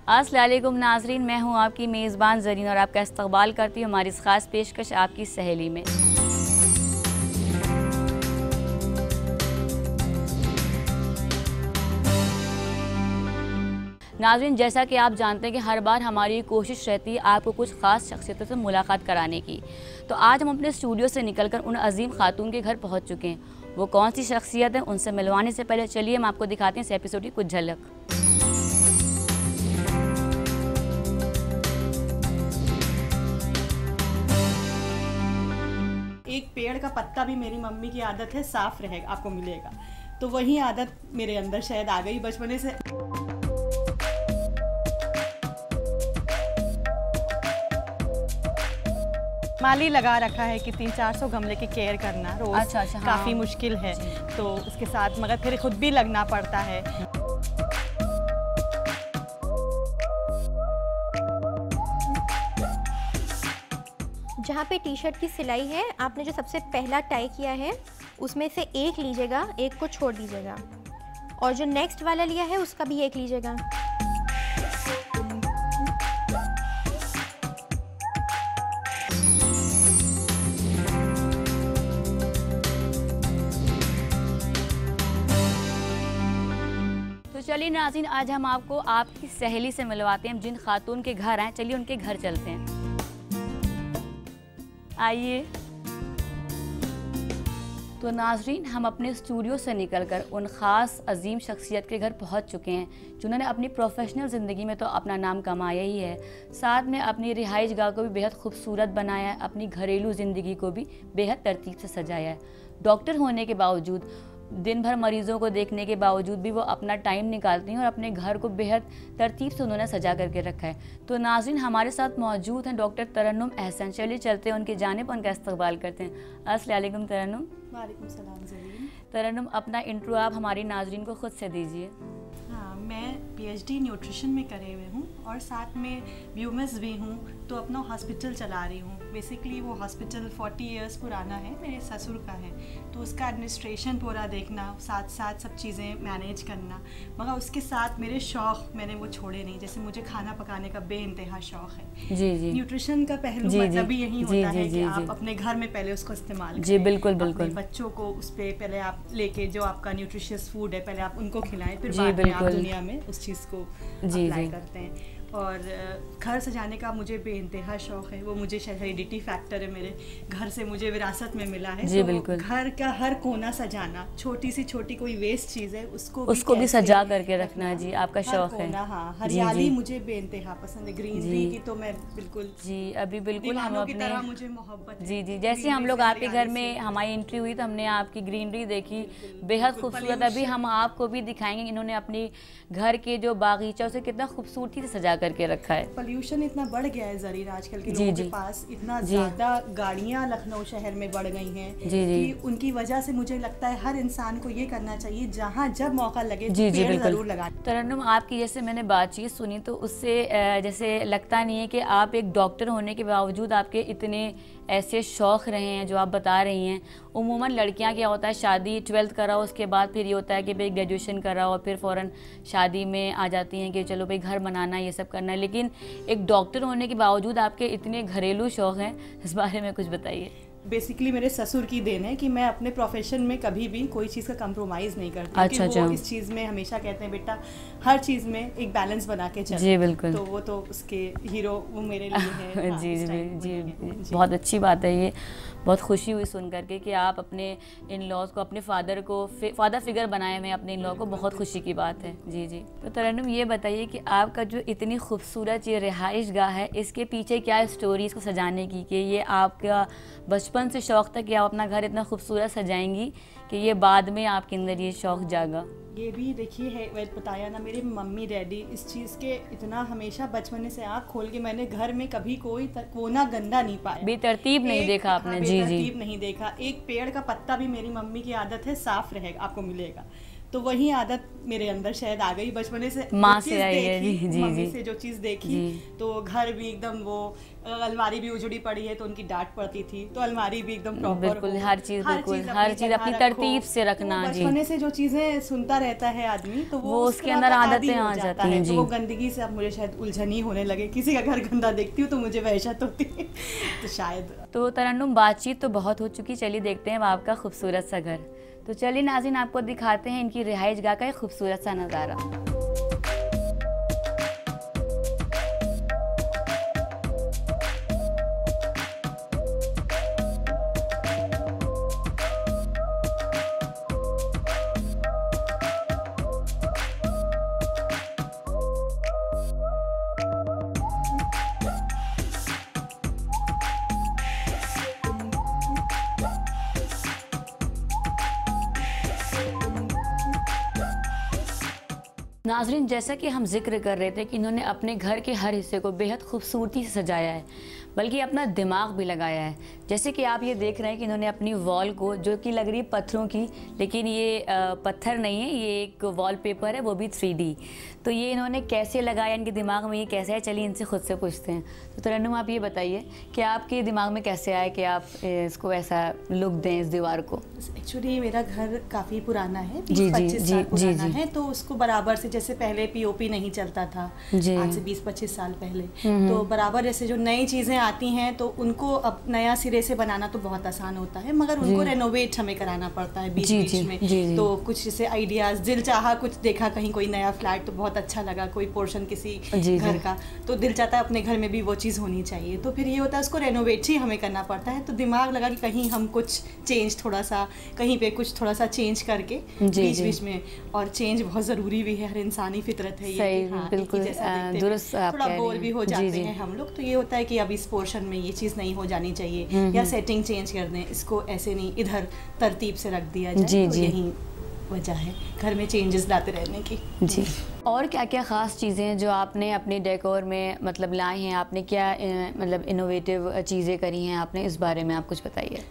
अस्सलाम वालेकुम नाज़रीन, मैं हूं आपकी मेज़बान ज़रीन और आपका इस्तक़बाल करती हूं हमारी इस ख़ास पेशकश आपकी सहेली में। नाज़रीन, जैसा कि आप जानते हैं कि हर बार हमारी कोशिश रहती है आपको कुछ ख़ास शख्सियतों से मुलाकात कराने की। तो आज हम अपने स्टूडियो से निकलकर उन अजीम खातून के घर पहुंच चुके हैं। वो कौन सी शख्सियत है, उनसे मिलवाने से पहले चलिए हम आपको दिखाते हैं इस एपिसोड की कुछ झलक। एक पेड़ का पत्ता भी मेरी मम्मी की आदत है साफ रहेगा आपको मिलेगा, तो वही आदत मेरे अंदर शायद आ गई बचपने से। माली लगा रखा है कि 300-400 गमले की केयर करना रोज अच्छा, काफ़ी हाँ। मुश्किल है, तो उसके साथ मगर फिर खुद भी लगना पड़ता है। जहाँ पे टी शर्ट की सिलाई है, आपने जो सबसे पहला टाई किया है उसमें से एक लीजिएगा, एक को छोड़ दीजिएगा, और जो नेक्स्ट वाला लिया है उसका भी एक लीजिएगा। तो चलिए नाज़रीन, आज हम आपको आपकी सहेली से मिलवाते हैं। जिन खातून के घर आए, चलिए उनके घर चलते हैं। आइए। तो नाज़रीन, हम अपने स्टूडियो से निकलकर उन ख़ास अजीम शख्सियत के घर पहुंच चुके हैं जिन्होंने अपनी प्रोफेशनल ज़िंदगी में तो अपना नाम कमाया ही है, साथ में अपनी रिहाइश गाह को भी बेहद खूबसूरत बनाया है, अपनी घरेलू ज़िंदगी को भी बेहद तरतीब से सजाया है। डॉक्टर होने के बावजूद, दिन भर मरीज़ों को देखने के बावजूद भी वो अपना टाइम निकालती हैं और अपने घर को बेहद तरतीब से उन्होंने सजा करके रखा है। तो नाज़रीन, हमारे साथ मौजूद हैं डॉक्टर तरन्नुम अहसन। चलिए चलते हैं उनकी जानिब, उनका इस्तक़बाल करते हैं। अस्सलाम वालेकुम तरन्नुम। वालेकुम सलाम ज़रीन। तरन्नुम, अपना इंट्रो आप हमारी नाज़रीन को ख़ुद से दीजिए। हाँ, मैं PhD न्यूट्रिशन में करे हुए हूँ और साथ में BUMS भी हूँ, तो अपना हॉस्पिटल चला रही हूँ। बेसिकली वो हॉस्पिटल 40 इयर्स पुराना है, मेरे ससुर का है, तो उसका एडमिनिस्ट्रेशन पूरा देखना, साथ साथ सब चीज़ें मैनेज करना, मगर उसके साथ मेरे शौक़ मैंने वो छोड़े नहीं। जैसे मुझे खाना पकाने का बेइंतहा शौक़ है। जी जी। न्यूट्रिशन का पहलू मतलब भी यही होता है कि आप अपने घर में पहले उसको इस्तेमाल करें। जी बिल्कुल बिल्कुल। बच्चों को उस पर पहले आप लेके जो आपका न्यूट्रिशियस फूड है पहले आप उनको खिलाएं, फिर जी बाद में आप बिल्कुल। दुनिया में उस चीज़ को अप्लाई करते हैं। और घर सजाने का मुझे बेइंतहा शौक़ है, वो मुझे शायद हेरिडिटी फैक्टर है, मेरे घर से मुझे विरासत में मिला है। जी तो बिल्कुल। घर का हर कोना सजाना, छोटी सी छोटी कोई वेस्ट चीज़ है उसको भी सजा करके रखना। जी, आपका शौक़ है। हाँ, हरियाली मुझे बेइंतहा पसंद है, ग्रीनरी की तो मैं बिल्कुल जी अभी बिल्कुल हम अपने मुझे मोहब्बत है। जी जी, जैसे हम लोग आपके घर में हमारी एंट्री हुई तो हमने आपकी ग्रीनरी देखी, बेहद खूबसूरत। अभी हम आपको भी दिखाएंगे इन्होंने अपनी घर के जो बागीचा उसे कितना खूबसूरती से सजा करके रखा है। पोल्यूशन इतना बढ़ गया है ज़रीर आजकल के लोगों के पास, इतना ज़्यादा गाड़ियाँ लखनऊ शहर में बढ़ गई हैं कि उनकी वजह से मुझे लगता है हर इंसान को ये करना चाहिए जहाँ जब मौका लगे पेड़ ज़रूर लगाएं। तरन्नुम, आपकी जैसे मैंने बातचीत सुनी तो उससे जैसे लगता नहीं है कि आप एक डॉक्टर होने के बावजूद आपके इतने ऐसे शौक़ रहे हैं जो आप बता रही हैं। उमूमन लड़कियां क्या होता है, शादी 12th करा उसके बाद फिर ये होता है कि भाई ग्रेजुएशन करा और फिर फ़ौरन शादी में आ जाती हैं कि चलो भाई घर बनाना ये सब करना है। लेकिन एक डॉक्टर होने के बावजूद आपके इतने घरेलू शौक़ हैं, इस बारे में कुछ बताइए। बेसिकली मेरे ससुर की देन है कि मैं अपने प्रोफेशन में कभी भी कोई चीज़ का कंप्रोमाइज़ नहीं करती। अच्छा, वो इस चीज़ में हमेशा कहते हैं बेटा हर चीज़ में एक बैलेंस बना के चल। जी बिल्कुल। तो वो तो उसके हीरो वो मेरे लिए है। हाँ, जी जी जी, बहुत अच्छी बात है ये। बहुत खुशी हुई सुन करके कि आप अपने इन लॉज को, अपने फादर को फादर फिगर बनाए हुए अपने इन लॉ को, बहुत खुशी की बात है। जी जी। तो तरन्नुम, ये बताइए कि आपका जो इतनी खूबसूरत ये रिहाइश गाह है, इसके पीछे क्या स्टोरी इसको सजाने की, कि ये आपका बचपन से शौक़ था कि आप अपना घर इतना खूबसूरत सजाएंगी कि ये बाद में आपके अंदर ये शौक़ जागा? ये भी देखिए है, बताया ना, मेरे मम्मी डैडी इस चीज़ के इतना हमेशा बचपन से आँख खोल के मैंने घर में कभी कोई कोना गंदा नहीं पाया, बेतरतीब नहीं देखा आपने। जी जी, बेतरतीब नहीं देखा। एक पेड़ का पत्ता भी मेरी मम्मी की आदत है साफ रहेगा आपको मिलेगा, तो वही आदत मेरे अंदर शायद आ गई बचपने से, माँ से आई है। जी जी मम्मी जी से जो चीज़ देखी, तो घर भी एकदम वो, अलमारी भी उजड़ी पड़ी है तो उनकी डांट पड़ती थी, तो अलमारी भी एकदम प्रॉपर, बिल्कुल हर चीज़ अपनी तरतीब से रखना। जी, बचपने से जो चीज़ें सुनता रहता है आदमी तो वो उसके अंदर आदतें आ जाती हैं। तो वो गंदगी से अब मुझे शायद उलझन ही होने लगे, किसी का घर गंदा देखती हूँ तो मुझे वहशत होती है तो शायद। तो तरन्नुम, बातचीत तो बहुत हो चुकी, चलिए देखते हैं आपका खूबसूरत सा घर। तो चलिए नाज़रीन, आपको दिखाते हैं इनकी रिहाइश गाह का एक खूबसूरत सा नज़ारा। नाज़रीन, जैसा कि हम जिक्र कर रहे थे कि इन्होंने अपने घर के हर हिस्से को बेहद खूबसूरती से सजाया है, बल्कि अपना दिमाग भी लगाया है। जैसे कि आप ये देख रहे हैं कि इन्होंने अपनी वॉल को, जो कि लग रही है पत्थरों की, लेकिन ये पत्थर नहीं है, ये एक वॉलपेपर है, वो भी 3D। तो ये इन्होंने कैसे लगाया, इनके दिमाग में ये कैसे है, चलिए इनसे खुद से पूछते हैं। तो तरन्नुम, आप ये बताइए कि आपके दिमाग में कैसे आया कि आप इसको ऐसा लुक दें इस दीवार को? एक्चुअली मेरा घर काफ़ी पुराना है, 20-25 साल पुराना है, तो उसको बराबर से, जैसे पहले POP नहीं चलता था आज से 20-25 साल पहले, तो बराबर जैसे जो नई चीज़ें आती हैं तो उनको अब नया सिरे से बनाना तो बहुत आसान होता है, मगर उनको रेनोवेट हमें कराना पड़ता है बीच में। तो कुछ जैसे आइडियाज़, दिल चाहा, कुछ देखा कहीं कोई नया फ्लैट तो बहुत अच्छा लगा, कोई पोर्शन किसी घर का, तो दिल चाहता है अपने घर में भी वो चीज़ होनी चाहिए, तो फिर ये होता है उसको रेनोवेट ही हमें करना पड़ता है। तो दिमाग लगा कि कहीं हम कुछ चेंज, थोड़ा सा कहीं पे कुछ थोड़ा सा चेंज करके बीच बीच में, और चेंज बहुत ज़रूरी भी है, हर इंसानी फितरत है ये, हाँ, बिल्कुल थोड़ा बोर भी हो जाते हैं हम लोग, तो ये होता है कि अब इस पोर्शन में ये चीज़ नहीं हो जानी चाहिए, या सेटिंग चेंज कर दें, इसको ऐसे नहीं इधर तरतीब से रख दिया जाए। तो यही वजह है घर में चेंजेस लाते रहने की। जी, और क्या क्या ख़ास चीज़ें हैं जो आपने अपने डेकोर में मतलब लाए हैं? आपने क्या मतलब इनोवेटिव चीज़ें करी हैं आपने, इस बारे में आप कुछ बताइए।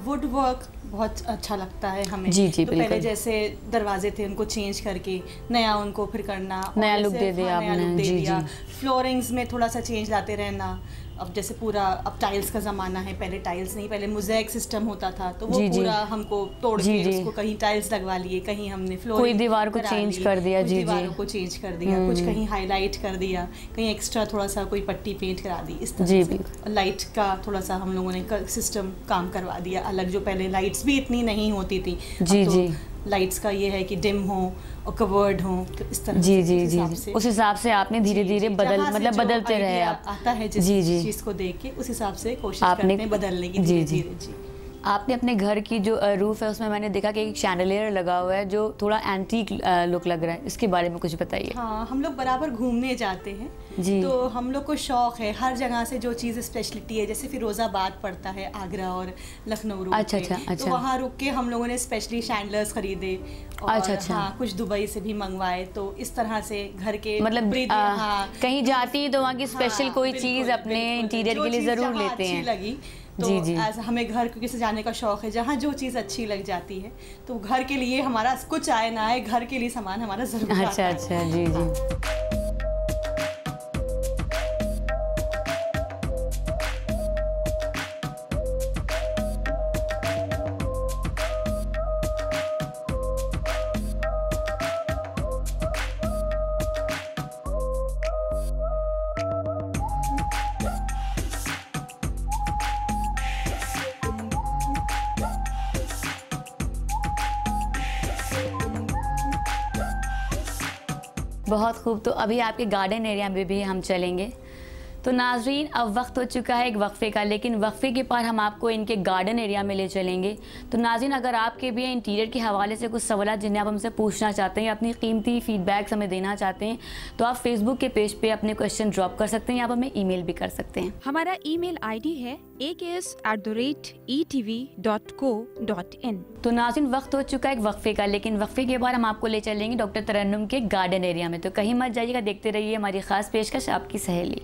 वुड वर्क बहुत अच्छा लगता है हमें। जी जी, तो पहले जैसे दरवाजे थे उनको चेंज करके नया उनको फिर करना, नया लुक दे दिया आपने। जी जी, फ्लोरिंग्स में थोड़ा सा चेंज लाते रहना। अब जैसे पूरा, अब टाइल्स का ज़माना है, पहले टाइल्स नहीं, पहले मोज़ेक सिस्टम होता था, तो वो पूरा हमको तोड़ के उसको कहीं टाइल्स लगवा लिए, कहीं हमने फ्लोरिंग, कोई दीवार को चेंज कर दिया, जी दीवारों को चेंज कर दिया, कुछ कहीं हाईलाइट कर दिया, कहीं एक्स्ट्रा थोड़ा सा कोई पट्टी पेंट करा दी, इस तरह से। लाइट का थोड़ा सा हम लोगों ने सिस्टम काम करवा दिया अलग, जो पहले लाइट्स भी इतनी नहीं होती थी। जी जी, लाइट्स का ये है कि डिम हो और कवर्ड हो, तो इस तरह जी जी जी, उस हिसाब से आपने धीरे धीरे बदलते रहे आप। आता है जिस चीज़ को देख के उस हिसाब से कोशिश करते हैं बदलने की। जी जी जी। आपने अपने घर की जो रूफ है उसमें मैंने देखा कि एक शैंडलियर लगा हुआ है जो थोड़ा एंटीक लुक लग रहा है, इसके बारे में कुछ बताइए। हाँ, हम लोग बराबर घूमने जाते हैं जी, तो हम लोग को शौक है हर जगह से जो चीज़ स्पेशलिटी है, जैसे फिरोज़ाबाद पड़ता है आगरा और लखनऊ रूट। अच्छा, तो वहाँ रुक के हम लोगों ने स्पेशली शैंडलर्स खरीदे और हाँ, कुछ दुबई से भी मंगवाए। तो इस तरह से घर के मतलब कहीं जाती है तो वहाँ की स्पेशल कोई चीज़ अपने इंटीरियर के लिए ज़रूर लेते हैं। लगी तो ऐसा हमें घर क्योंकि से जाने का शौक है, जहाँ जो चीज़ अच्छी लग जाती है तो घर के लिए हमारा कुछ आए ना आए, घर के लिए सामान हमारा ज़रूर। अच्छा अच्छा, जी जी। बहुत खूब। तो अभी आपके गार्डन एरिया में भी हम चलेंगे। तो नाजरीन, अब वक्त हो चुका है एक वक्फे का, लेकिन वक्फे के पार हम आपको इनके गार्डन एरिया में ले चलेंगे। तो नाजरीन, अगर आपके भी इंटीरियर के हवाले से कुछ सवाल जिन्हें आप हमसे पूछना चाहते हैं, अपनी कीमती फीडबैक्स हमें देना चाहते हैं, तो आप फेसबुक के पेज पे अपने क्वेश्चन ड्रॉप कर सकते हैं, आप हमें ईमेल भी कर सकते हैं। हमारा ईमेल आईडी है aks@etv.co.in। तो नाज़रीन, वक्त हो चुका है एक वक्फे का, लेकिन वक्फे के बाद हम आपको ले चलेंगे डॉक्टर तरन्नुम के गार्डन एरिया में। तो कहीं मत जाइएगा, देखते रहिए हमारी खास पेशकश आपकी सहेली।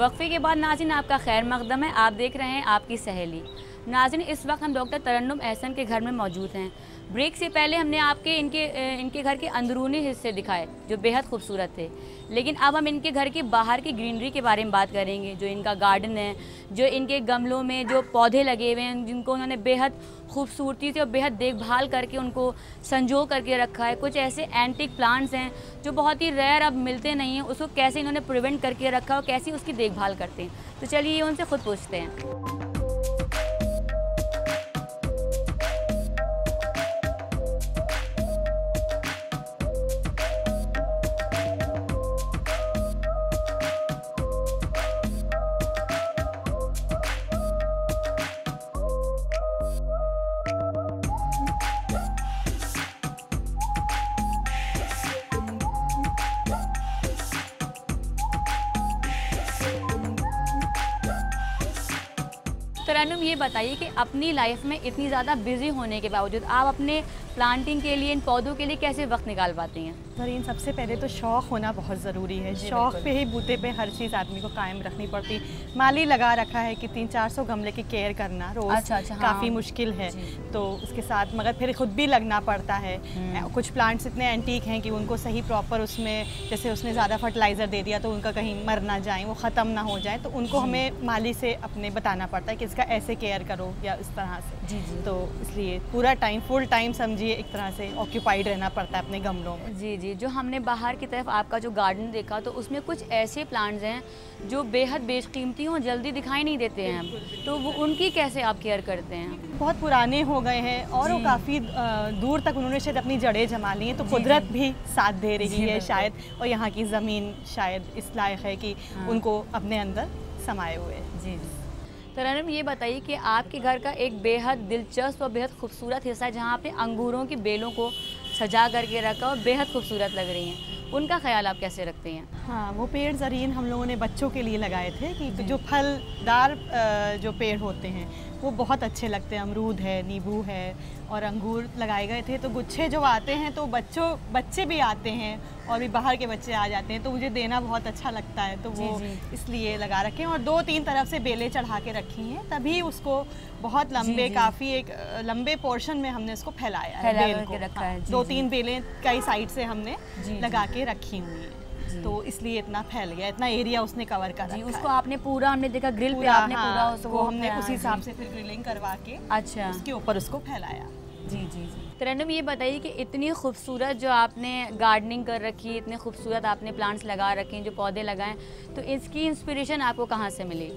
वक्फे के बाद नाज़रीन आपका खैर मकदम है, आप देख रहे हैं आपकी सहेली। नाज़रीन इस वक्त हम डॉक्टर तरन्नुम एहसन के घर में मौजूद हैं। ब्रेक से पहले हमने आपके इनके घर के अंदरूनी हिस्से दिखाए जो बेहद खूबसूरत थे, लेकिन अब हम इनके घर के बाहर की ग्रीनरी के बारे में बात करेंगे। जो इनका गार्डन है, जो इनके गमलों में जो पौधे लगे हुए हैं जिनको उन्होंने बेहद खूबसूरती से और बेहद देखभाल करके उनको संजो करके रखा है। कुछ ऐसे एंटिक प्लांट्स हैं जो बहुत ही रेयर अब मिलते नहीं हैं, उसको कैसे इन्होंने प्रिवेंट करके रखा और कैसे उसकी देखभाल करते हैं। तो चलिए उनसे खुद पूछते हैं। तरन्नुम ये बताइए कि अपनी लाइफ में इतनी ज़्यादा बिजी होने के बावजूद आप अपने प्लांटिंग के लिए, इन पौधों के लिए कैसे वक्त निकाल पाती हैं? ज़रीन, सबसे पहले तो शौक़ होना बहुत ज़रूरी है। शौक़ पे ही बूते पे हर चीज़ आदमी को कायम रखनी पड़ती। माली लगा रखा है कि 300-400 गमले की केयर करना रोज़ काफ़ी मुश्किल है, तो उसके साथ मगर फिर खुद भी लगना पड़ता है। कुछ प्लांट्स इतने एंटीक हैं कि उनको सही प्रॉपर उसमें, जैसे उसने ज़्यादा फर्टिलाइज़र दे दिया तो उनका कहीं मर ना जाए, वो ख़त्म ना हो जाए, तो उनको हमें माली से अपने बताना पड़ता है कि इसका ऐसे केयर करो या इस तरह से। तो इसलिए पूरा टाइम, फुल टाइम समझिए एक तरह से ऑक्यूपाइड रहना पड़ता है अपने गमलों में। जी, जो हमने बाहर की तरफ आपका जो गार्डन देखा तो उसमें कुछ ऐसे प्लांट्स हैं जो बेहद बेशकीमती और जल्दी दिखाई नहीं देते हैं, तो वो उनकी कैसे आप केयर करते हैं? बहुत पुराने हो गए हैं और वो काफ़ी दूर तक उन्होंने शायद अपनी जड़ें जमा ली हैं, तो कुदरत भी साथ दे रही है शायद, और यहाँ की ज़मीन शायद इस लायक है कि उनको अपने अंदर समाये हुए। जी। तरन्नुम ये बताइए कि आपके घर का एक बेहद दिलचस्प और बेहद खूबसूरत हिस्सा है जहाँ आपने अंगूरों की बेलों को सजा करके रखा और बेहद खूबसूरत लग रही हैं, उनका ख्याल आप कैसे रखते हैं? हाँ, वो पेड़ ज़रीन हम लोगों ने बच्चों के लिए लगाए थे कि जो फलदार जो पेड़ होते हैं वो बहुत अच्छे लगते हैं। अमरूद है, नींबू है और अंगूर लगाए गए थे, तो गुच्छे जो आते हैं तो बच्चे भी आते हैं और भी बाहर के बच्चे आ जाते हैं, तो मुझे देना बहुत अच्छा लगता है, तो वो इसलिए लगा रखे हैं। और 2-3 तरफ से बेलें चढ़ा के रखी हैं, तभी उसको बहुत लंबे, काफ़ी एक लंबे पोर्शन में हमने इसको फैलाया है, बेल को रखा है। 2-3 बेलें कई साइड से हमने लगा के रखी हुई हैं, तो इसलिए इतना फैल गया, इतना एरिया उसने कवर कर रखा है। उसको आपने पूरा, हमने देखा ग्रिल पे आपने पूरा उसको, हमने उस हिसाब से फिर ग्रिलिंग करवा के उसके ऊपर उसको फैलाया। जी। तरन्नुम ये बताइए कि इतनी खूबसूरत जो आपने गार्डनिंग कर रखी है, इतने खूबसूरत आपने प्लांट्स लगा रखे हैं, जो पौधे लगाएं, तो इसकी इंस्पिरेशन आपको कहाँ से मिली?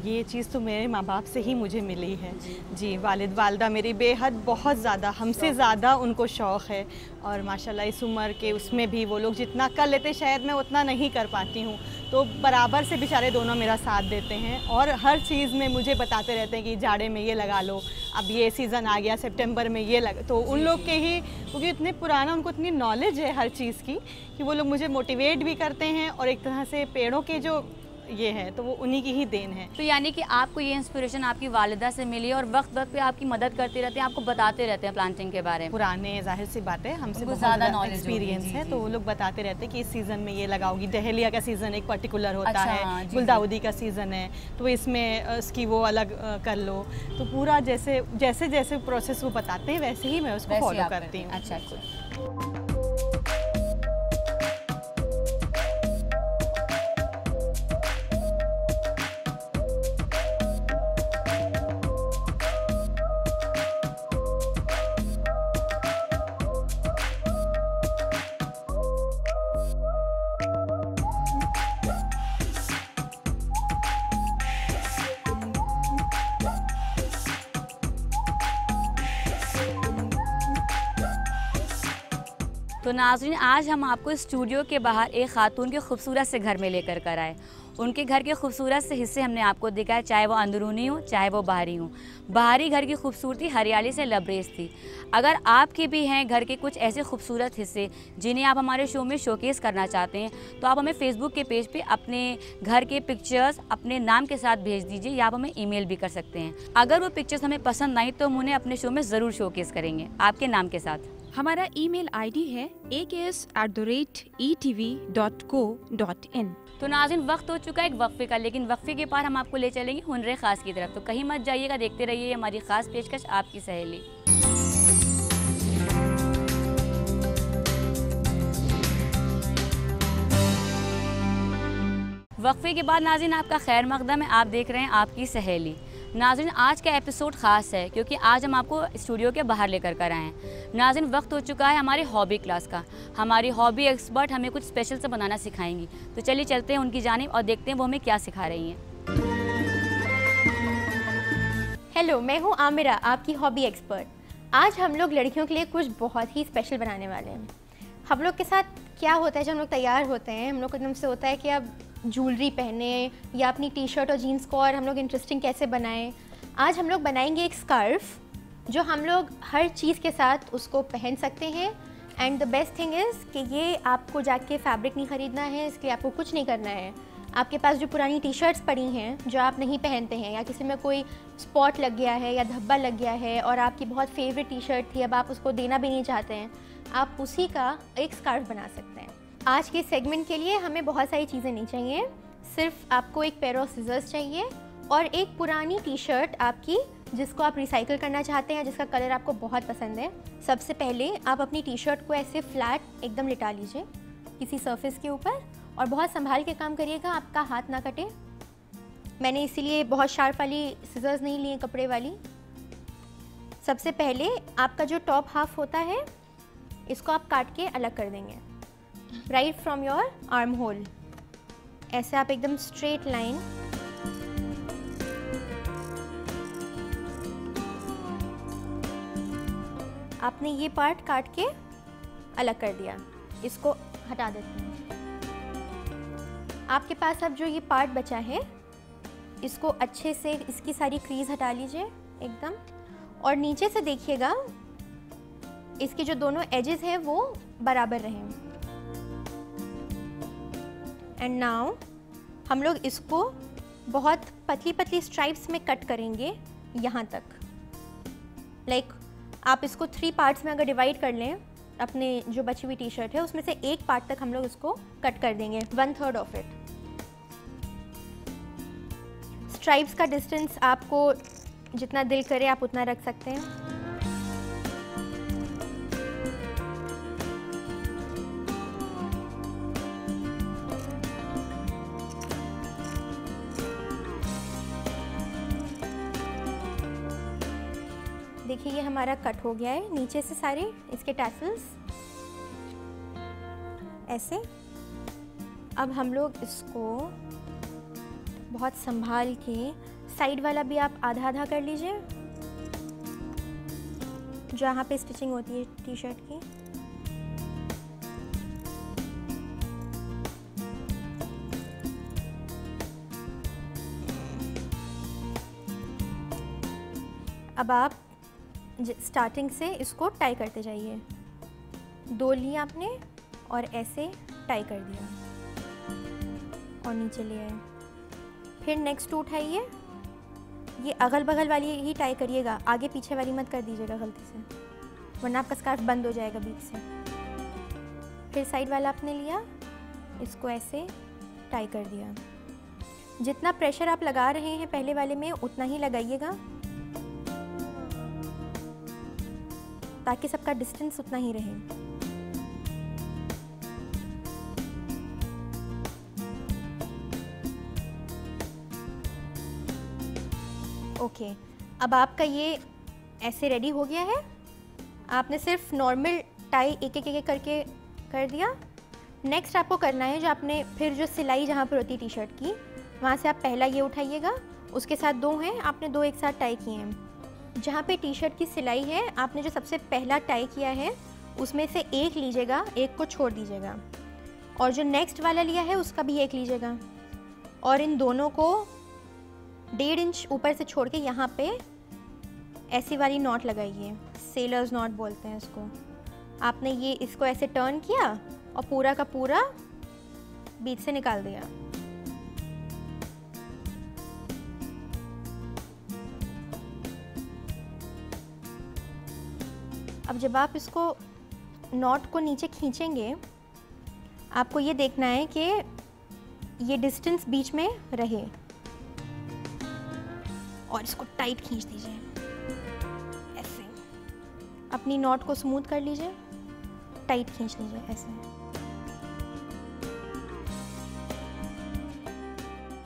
ये चीज़ तो मेरे माँ बाप से ही मुझे मिली है। जी, वालिद वालदा मेरी बेहद बहुत ज़्यादा, हमसे ज़्यादा उनको शौक़ है, और माशाल्लाह इस उम्र के उसमें भी वो लोग जितना कर लेते शायद मैं उतना नहीं कर पाती हूँ, तो बराबर से बेचारे दोनों मेरा साथ देते हैं और हर चीज़ में मुझे बताते रहते हैं कि जाड़े में ये लगा लो, अब ये सीज़न आ गया, सितंबर में ये लगा। तो उन लोग के ही, क्योंकि इतने पुराना, उनको इतनी नॉलेज है हर चीज़ की कि वो लोग मुझे मोटिवेट भी करते हैं, और एक तरह से पेड़ों के जो ये है तो वो उन्हीं की ही देन है। तो यानी कि आपको ये इंस्पिरेशन आपकी वालिदा से मिली और वक्त वक्त पे आपकी मदद करते रहते हैं, आपको बताते रहते हैं प्लांटिंग के बारे में? पुराने, जाहिर सी बात है, हमसे बहुत ज़्यादा एक्सपीरियंस है, तो वो लोग बताते रहते हैं कि इस सीज़न में ये लगाओगी। डहेलिया का सीज़न एक पर्टिकुलर होता है, गुलदाउदी का सीज़न है, तो इसमें इसकी वो अलग कर लो, तो पूरा जैसे जैसे प्रोसेस वो बताते हैं वैसे ही मैं उसको फॉलो करती हूँ। अच्छा। तो नाज़रीन, आज हम आपको स्टूडियो के बाहर एक खातून के खूबसूरत से घर में लेकर कर आए। उनके घर के खूबसूरत से हिस्से हमने आपको दिखाए, चाहे वो अंदरूनी हो चाहे वो बाहरी हो। बाहरी घर की खूबसूरती हरियाली से लबरेज थी। अगर आपके भी हैं घर के कुछ ऐसे खूबसूरत हिस्से जिन्हें आप हमारे शो में शोकेस करना चाहते हैं, तो आप हमें फेसबुक के पेज पे अपने घर के पिक्चर्स अपने नाम के साथ भेज दीजिए, या आप हमें ईमेल भी कर सकते हैं। अगर वो पिक्चर्स हमें पसंद आई तो हम उन्हें अपने शो में ज़रूर शोकेस करेंगे आपके नाम के साथ। हमारा ईमेल आईडी है aks@etv.co.in। तो नाज़रीन, वक्त हो चुका है एक वक्फे का, लेकिन वक्फे के पार हम आपको ले चलेंगे हुनर ख़ास की तरफ। तो कहीं मत जाइएगा, देखते रहिए हमारी ख़ास पेशकश आपकी सहेली। वक्फे के बाद नाज़रीन आपका खैर मकदम है, आप देख रहे हैं आपकी सहेली। नाज़रीन, आज का एपिसोड ख़ास है क्योंकि आज हम आपको स्टूडियो के बाहर लेकर कर आए हैं। नाज़रीन, वक्त हो चुका है हमारी हॉबी क्लास का। हमारी हॉबी एक्सपर्ट हमें कुछ स्पेशल से बनाना सिखाएंगी। तो चलिए चलते हैं उनकी जानिब और देखते हैं वो हमें क्या सिखा रही हैं। हेलो, मैं हूँ आमिरा, आपकी हॉबी एक्सपर्ट। आज हम लोग लड़कियों के लिए कुछ बहुत ही स्पेशल बनाने वाले हैं। हम लोग के साथ क्या होता है, जब हम लोग तैयार होते हैं, हम लोग को एकदम से होता है कि अब ज्वेलरी पहने या अपनी टी शर्ट और जीन्स को और हम लोग इंटरेस्टिंग कैसे बनाएं। आज हम लोग बनाएंगे एक स्कार्फ जो हम लोग हर चीज़ के साथ उसको पहन सकते हैं। And the best thing is कि ये आपको जाके फैब्रिक नहीं ख़रीदना है, इसके लिए आपको कुछ नहीं करना है। आपके पास जो पुरानी टी शर्ट्स पड़ी हैं जो आप नहीं पहनते हैं, या किसी में कोई स्पॉट लग गया है या धब्बा लग गया है और आपकी बहुत फेवरेट टी शर्ट थी, अब आप उसको देना भी नहीं चाहते हैं, आप उसी का एक स्कार्फ बना सकते हैं। आज के सेगमेंट के लिए हमें बहुत सारी चीज़ें नहीं चाहिए, सिर्फ आपको एक पेयर ऑफ सिजर्स चाहिए और एक पुरानी टी शर्ट आपकी जिसको आप रिसाइकिल करना चाहते हैं, जिसका कलर आपको बहुत पसंद है। सबसे पहले आप अपनी टी शर्ट को ऐसे फ्लैट एकदम लिटा लीजिए किसी सरफेस के ऊपर और बहुत संभाल के काम करिएगा, आपका हाथ ना कटे। मैंने इसीलिए बहुत शार्प वाली सिजर्स नहीं लिए, कपड़े वाली। सबसे पहले आपका जो टॉप हाफ होता है इसको आप काट के अलग कर देंगे, right from your arm hole. ऐसे आप एकदम स्ट्रेट लाइन आपने ये पार्ट काट के अलग कर दिया, इसको हटा देते हैं। आपके पास अब जो ये पार्ट बचा है इसको अच्छे से इसकी सारी क्रीज हटा लीजिए एकदम, और नीचे से देखिएगा इसके जो दोनों एजेस हैं वो बराबर रहें। एंड नाउ हम लोग इसको बहुत पतली पतली स्ट्राइप्स में कट करेंगे यहाँ तक। लाइक आप इसको 3 पार्ट्स में अगर डिवाइड कर लें, अपने जो बची हुई टी शर्ट है उसमें से एक पार्ट तक हम लोग इसको कट कर देंगे, 1/3 ऑफ इट। स्ट्राइप्स का डिस्टेंस आपको जितना दिल करे आप उतना रख सकते हैं। देखिए ये हमारा कट हो गया है, नीचे से सारे इसके टैसल्स ऐसे। अब हम लोग इसको बहुत संभाल के, साइड वाला भी आप आधा आधा कर लीजिए जहाँ पे स्टिचिंग होती है टी शर्ट की। अब आप स्टार्टिंग से इसको टाई करते जाइए। 2 लिए आपने और ऐसे टाई कर दिया और नीचे ले आए। फिर नेक्स्ट उठाइए, ये अगल बगल वाली ही टाई करिएगा, आगे पीछे वाली मत कर दीजिएगा गलती से, वरना आपका स्कार्फ बंद हो जाएगा बीच से। फिर साइड वाला आपने लिया, इसको ऐसे टाई कर दिया। जितना प्रेशर आप लगा रहे हैं पहले वाले में उतना ही लगाइएगा ताकि सबका डिस्टेंस उतना ही रहे। ओके, अब आपका ये ऐसे रेडी हो गया है। आपने सिर्फ नॉर्मल टाई एक एक करके कर दिया। नेक्स्ट आपको करना है, जो आपने फिर जो सिलाई जहाँ पर होती है टी शर्ट की, वहाँ से आप पहला ये उठाइएगा, उसके साथ 2 हैं, आपने 2 एक साथ टाई किए हैं। जहाँ पे टी शर्ट की सिलाई है, आपने जो सबसे पहला टाई किया है उसमें से एक लीजिएगा, एक को छोड़ दीजिएगा, और जो नेक्स्ट वाला लिया है उसका भी एक लीजिएगा, और इन दोनों को 1.5 इंच ऊपर से छोड़ के यहाँ पे ऐसी वाली नॉट लगाइए, सेलर्स नॉट बोलते हैं इसको। आपने ये इसको ऐसे टर्न किया और पूरा का पूरा बीच से निकाल दिया। अब जब आप इसको नॉट को नीचे खींचेंगे, आपको ये देखना है कि ये डिस्टेंस बीच में रहे और इसको टाइट खींच दीजिए। ऐसे अपनी नॉट को स्मूथ कर लीजिए, टाइट खींच लीजिए ऐसे।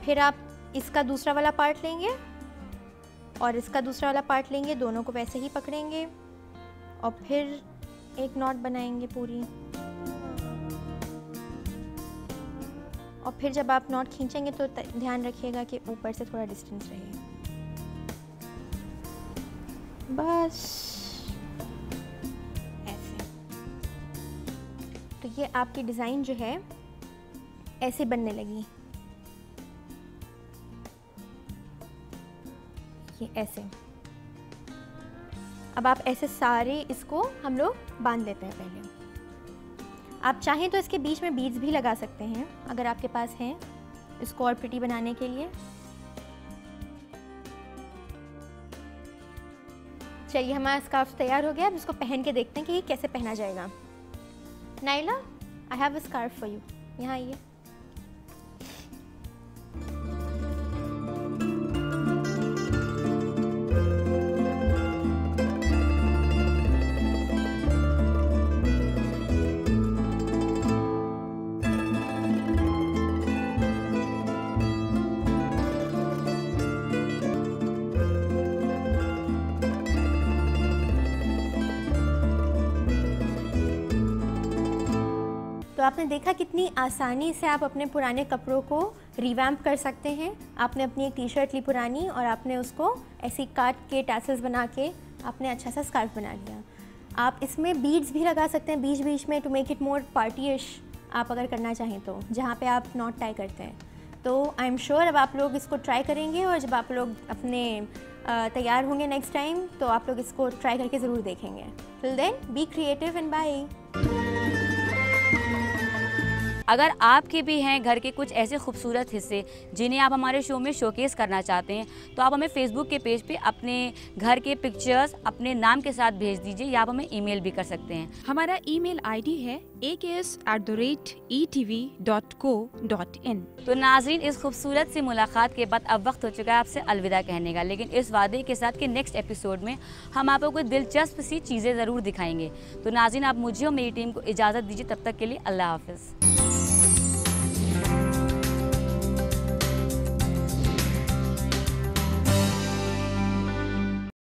फिर आप इसका दूसरा वाला पार्ट लेंगे और इसका दूसरा वाला पार्ट लेंगे, दोनों को वैसे ही पकड़ेंगे और फिर एक नॉट बनाएंगे पूरी। और फिर जब आप नॉट खींचेंगे तो ध्यान रखिएगा कि ऊपर से थोड़ा डिस्टेंस रहे। बस ऐसे। तो ये आपकी डिज़ाइन जो है ऐसे बनने लगी, ये ऐसे। अब आप ऐसे सारे इसको हम लोग बांध लेते हैं। पहले आप चाहें तो इसके बीच में बीड्स भी लगा सकते हैं अगर आपके पास हैं, इसको और प्रिटी बनाने के लिए। चलिए हमारा स्कार्फ तैयार हो गया। अब इसको पहन के देखते हैं कि ये कैसे पहना जाएगा। Naila, I have a scarf for you. यहाँ आइए। तो आपने देखा कितनी आसानी से आप अपने पुराने कपड़ों को रिवैम्प कर सकते हैं। आपने अपनी एक टी शर्ट ली पुरानी और आपने उसको ऐसे काट के टैसल्स बना के आपने अच्छा सा स्कार्फ बना लिया। आप इसमें बीड्स भी लगा सकते हैं बीच बीच में टू मेक इट मोर पार्टी-इश, आप अगर करना चाहें तो, जहाँ पे आप नॉट टाई करते हैं। तो आई एम श्योर अब आप लोग इसको ट्राई करेंगे और जब आप लोग अपने तैयार होंगे नेक्स्ट टाइम तो आप लोग इसको ट्राई करके ज़रूर देखेंगे। Till then be creative and bye. अगर आपके भी हैं घर के कुछ ऐसे खूबसूरत हिस्से जिन्हें आप हमारे शो में शोकेस करना चाहते हैं तो आप हमें फेसबुक के पेज पे अपने घर के पिक्चर्स अपने नाम के साथ भेज दीजिए या आप हमें ईमेल भी कर सकते हैं। हमारा ईमेल आईडी है aks@etv.co.in। तो नाज़रीन, इस खूबसूरत सी मुलाकात के बाद अब वक्त हो चुका है आपसे अलविदा कहने का, लेकिन इस वादे के साथ कि नेक्स्ट एपिसोड में हम आपको कोई दिलचस्प सी चीज़ें ज़रूर दिखाएंगे। तो नाज़रीन, आप मुझे और मेरी टीम को इजाज़त दीजिए। तब तक के लिए अल्लाह हाफ़िज़।